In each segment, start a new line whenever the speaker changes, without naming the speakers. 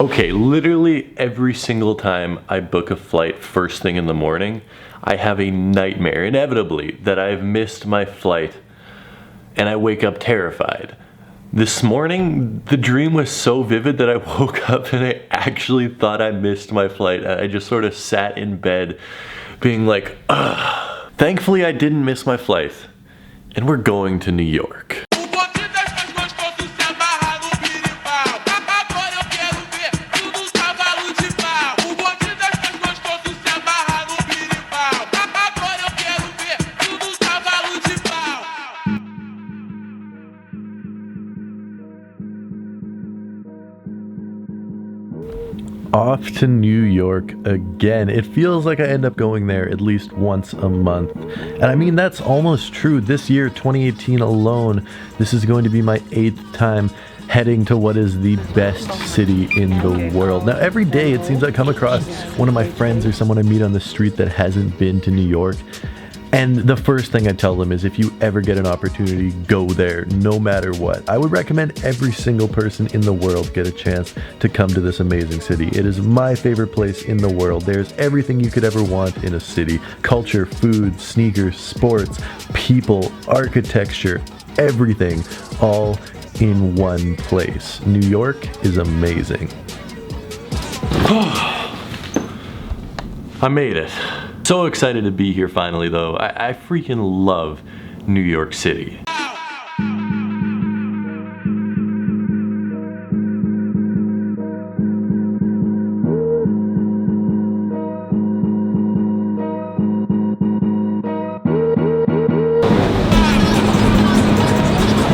Okay, literally every single time I book a flight first thing in the morning, I have a nightmare, inevitably, that I've missed my flight and I wake up terrified. This morning, the dream was so vivid that I woke up and I actually thought I missed my flight. And I just sort of sat in bed being like, ugh. Thankfully, I didn't miss my flight, and we're going to New York. Off to New York again. It feels like I end up going there at least once a month. And I mean, that's almost true. This year, 2018 alone, this is going to be my 8th time heading to what is the best city in the world. Now, every day it seems I come across one of my friends or someone I meet on the street that hasn't been to New York. And the first thing I tell them is if you ever get an opportunity, go there, no matter what. I would recommend every single person in the world get a chance to come to this amazing city. It is my favorite place in the world. There's everything you could ever want in a city. Culture, food, sneakers, sports, people, architecture, everything, all in one place. New York is amazing. I made it. So excited to be here finally though. I freaking love New York City.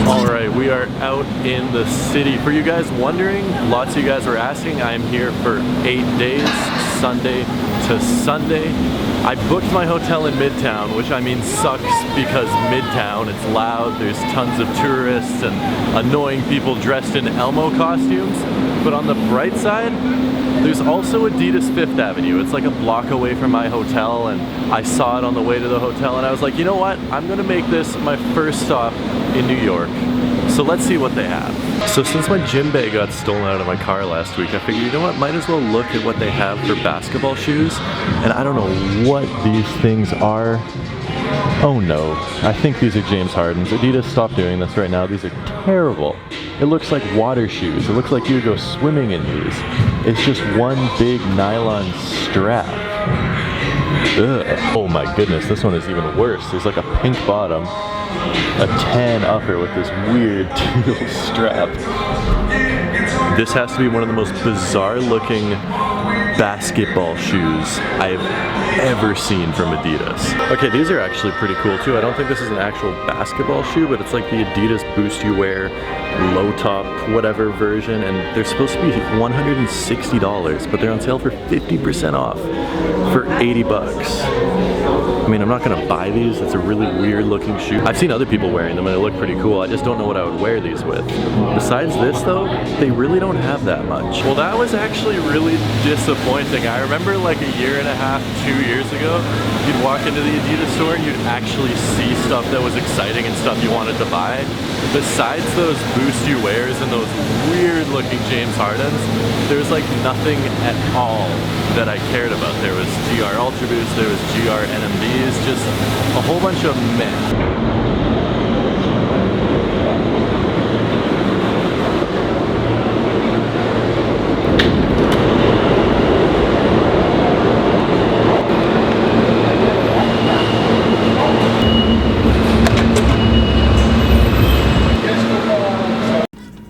Alright, we are out in the city. For you guys wondering, lots of you guys were asking, I'm here for 8 days, Sunday to Sunday. I booked my hotel in Midtown, which I mean sucks because Midtown, it's loud, there's tons of tourists and annoying people dressed in Elmo costumes. But on the bright side, there's also Adidas 5th Avenue. It's like a block away from my hotel, and I saw it on the way to the hotel and I was like, you know what? I'm gonna make this my first stop in New York. So let's see what they have. So since my gym bag got stolen out of my car last week, I figured, you know what, might as well look at what they have for basketball shoes. And I don't know what these things are. Oh no, I think these are James Harden's. Adidas, stop doing this right now. These are terrible. It looks like water shoes. It looks like you would go swimming in these. It's just one big nylon strap. Ugh. Oh my goodness, this one is even worse. There's like a pink bottom, a tan upper with this weird teal strap. This has to be one of the most bizarre looking basketball shoes I've ever seen from Adidas. Okay, these are actually pretty cool too. I don't think this is an actual basketball shoe, but it's like the Adidas Boost You Wear low top whatever version, and they're supposed to be $160, but they're on sale for 50% off for 80 bucks. I mean, I'm not gonna buy these. It's a really weird looking shoe. I've seen other people wearing them and they look pretty cool. I just don't know what I would wear these with. Besides this though, they really don't have that much. Well, that was actually really disappointing. I remember like a year and a half, 2 years ago, you'd walk into the Adidas store and you'd actually see stuff that was exciting and stuff you wanted to buy. Besides those Boost You Wears and those weird looking James Hardens, there's like nothing at all that I cared about. There was GR Ultra Boost, there was GR NMDs, just a whole bunch of meh.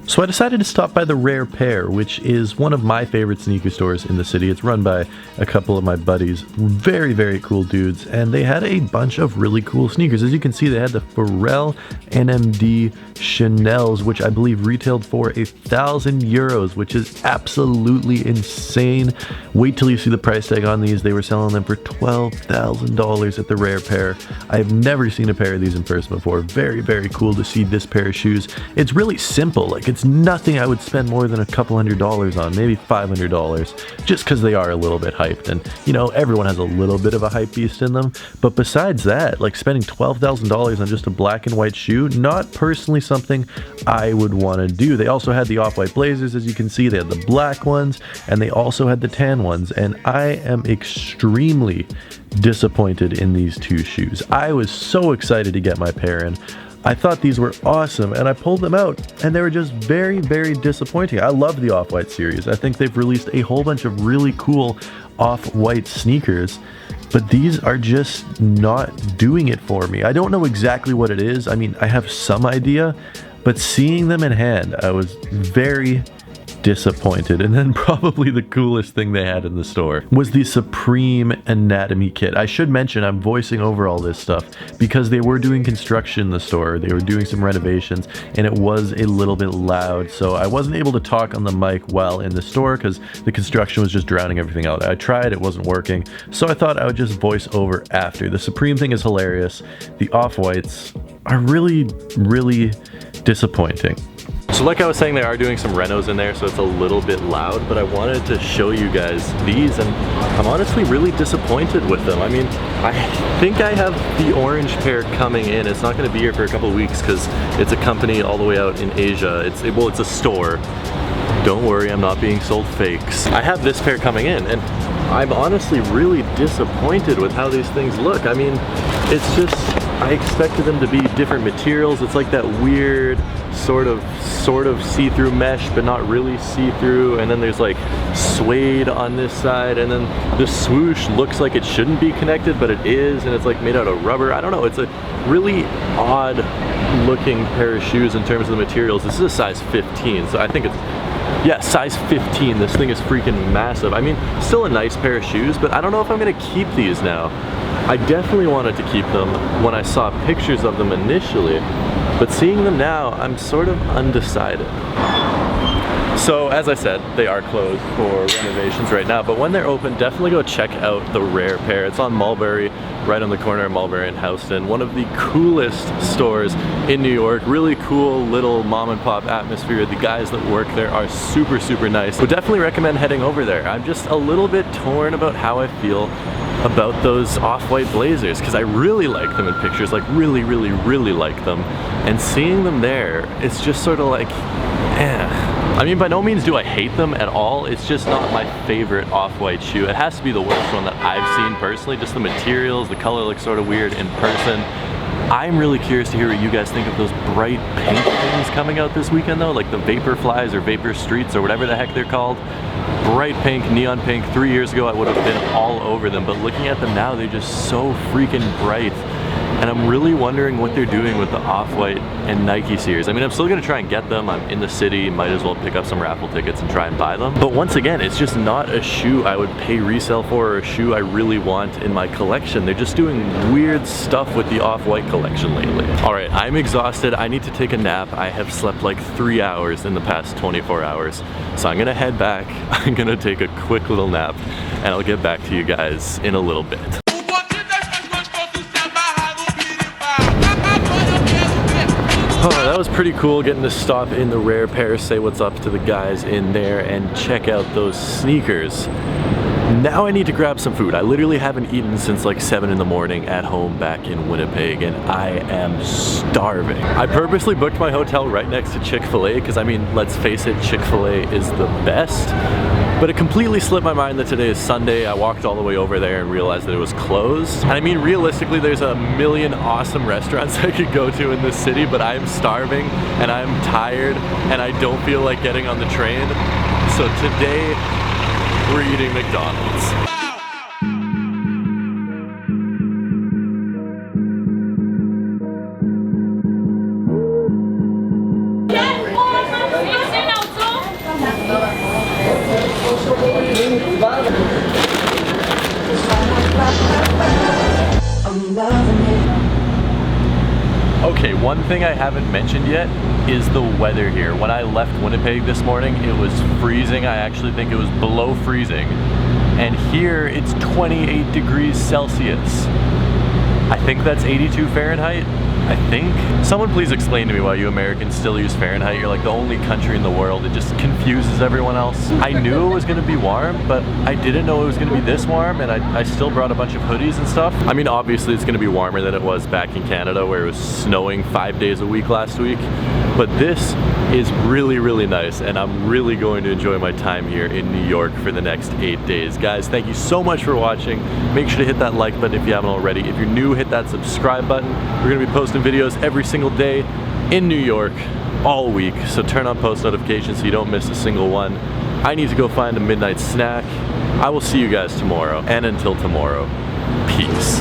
So I decided to stop by the Rare Pair, which is one of my favorite sneaker stores in the city. It's run by a couple of my buddies, very, very cool dudes, and they had a bunch of really cool sneakers. As you can see, they had the Pharrell NMD Chanels, which I believe retailed for 1,000 euros, which is absolutely insane. Wait till you see the price tag on these. They were selling them for $12,000 at the Rare Pair. I have never seen a pair of these in person before. Very, very cool to see this pair of shoes. It's really simple. Like, it's nothing I would spend more than a couple $100s on, maybe $500, just because they are a little bit hyped. And you know, everyone has a little bit of a hype beast in them. But besides that, like spending $12,000 on just a black and white shoe, not personally something I would want to do. They also had the off-white blazers, as you can see. They had the black ones, and they also had the tan ones. And I am extremely disappointed in these two shoes. I was so excited to get my pair, and I thought these were awesome, and I pulled them out, and they were just very, very disappointing. I love the Off-White series. I think they've released a whole bunch of really cool Off-White sneakers, but these are just not doing it for me. I don't know exactly what it is. I mean, I have some idea, but seeing them in hand, I was very disappointed. And then probably the coolest thing they had in the store was the Supreme Anatomy Kit. I should mention I'm voicing over all this stuff because they were doing construction in the store. They were doing some renovations, and it was a little bit loud, so I wasn't able to talk on the mic while in the store because the construction was just drowning everything out. I tried, it wasn't working, so I thought I would just voice over after. The Supreme thing is hilarious. The Off-Whites are really, really disappointing. So like I was saying, they are doing some renos in there, so it's a little bit loud, but I wanted to show you guys these, and I'm honestly really disappointed with them. I mean, I think I have the orange pair coming in. It's not going to be here for a couple of weeks because it's a company all the way out in Asia. It's a store. Don't worry, I'm not being sold fakes. I have this pair coming in, and I'm honestly really disappointed with how these things look. I mean, it's just, I expected them to be different materials. It's like that weird sort of see-through mesh, but not really see-through. And then there's like suede on this side, and then the swoosh looks like it shouldn't be connected, but it is, and it's like made out of rubber. I don't know, it's a really odd looking pair of shoes in terms of the materials. This is a size 15, so I think it's, yeah, size 15. This thing is freaking massive. I mean, still a nice pair of shoes, but I don't know if I'm gonna keep these now. I definitely wanted to keep them when I saw pictures of them initially, but seeing them now, I'm sort of undecided. So as I said, they are closed for renovations right now, but when they're open, definitely go check out the Rare pair. It's on Mulberry, right on the corner of Mulberry and Houston. One of the coolest stores in New York. Really cool little mom and pop atmosphere. The guys that work there are super, super nice. Would definitely recommend heading over there. I'm just a little bit torn about how I feel about those off-white blazers, because I really like them in pictures, like really, really, really like them. And seeing them there, it's just sort of like, eh. I mean, by no means do I hate them at all. It's just not my favorite off-white shoe. It has to be the worst one that I've seen personally. Just the materials, the color looks sort of weird in person. I'm really curious to hear what you guys think of those bright pink things coming out this weekend though, like the Vapor Flies or Vapor Streets or whatever the heck they're called. Bright pink, neon pink. 3 years ago I would have been all over them, but looking at them now, they're just so freaking bright. And I'm really wondering what they're doing with the Off-White and Nike series. I mean, I'm still gonna try and get them. I'm in the city, might as well pick up some raffle tickets and try and buy them. But once again, it's just not a shoe I would pay resale for, or a shoe I really want in my collection. They're just doing weird stuff with the Off-White collection lately. All right, I'm exhausted. I need to take a nap. I have slept like 3 hours in the past 24 hours. So I'm gonna head back. I'm gonna take a quick little nap, and I'll get back to you guys in a little bit. Oh, that was pretty cool getting to stop in the Rare pair, say what's up to the guys in there, and check out those sneakers. Now I need to grab some food. I literally haven't eaten since like 7 in the morning at home back in Winnipeg, and I am starving. I purposely booked my hotel right next to Chick-fil-A because, I mean, let's face it, Chick-fil-A is the best. But it completely slipped my mind that today is Sunday. I walked all the way over there and realized that it was closed. And I mean, realistically, there's a million awesome restaurants I could go to in this city, but I'm starving and I'm tired and I don't feel like getting on the train. So today, we're eating McDonald's. Okay, one thing I haven't mentioned yet is the weather here. When I left Winnipeg this morning, it was freezing. I actually think it was below freezing. And here it's 28 degrees Celsius. I think that's 82 Fahrenheit. I think. Someone please explain to me why you Americans still use Fahrenheit. You're like the only country in the world. It just confuses everyone else. I knew it was gonna be warm, but I didn't know it was gonna be this warm, and I still brought a bunch of hoodies and stuff. I mean, obviously it's gonna be warmer than it was back in Canada where it was snowing 5 days a week last week. But this is really, really nice, and I'm really going to enjoy my time here in New York for the next 8 days. Guys, thank you so much for watching. Make sure to hit that like button if you haven't already. If you're new, hit that subscribe button. We're gonna be posting videos every single day in New York all week, so turn on post notifications so you don't miss a single one. I need to go find a midnight snack. I will see you guys tomorrow, and until tomorrow, peace.